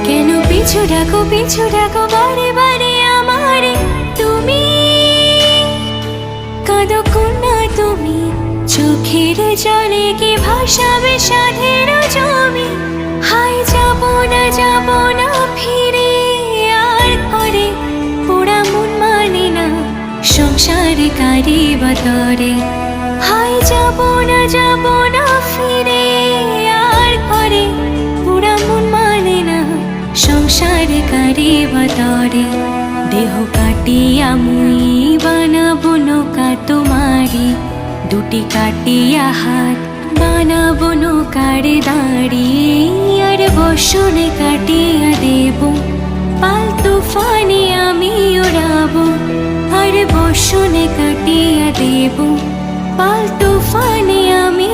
কেন পিছু ডাকো বারে বারে আমারে তুমি? কাঁদো কন্যা তুমি, চোখের জলে কি ভাসাবে সাধের জমি? হায় যাব না ফিরে আর ঘরে, পোড়া মন মানে না সংসারে কারি বাতরে। হায় যাব না ফিরে আর ঘরে, পোড়া মন মানে না সংসারে কারি বাতরে। দেহ কাটিয়া মুই বানাবো নৌকা তোমারি, দুটি কাটিয়া হাত বানাবো নৌকার দাঁড়ি। আর বসনে কাটিয়া দেব পাল তুফানে আমি ওড়াবো, আর বসনে কাটিয়া দেব পাল তুফানে আমি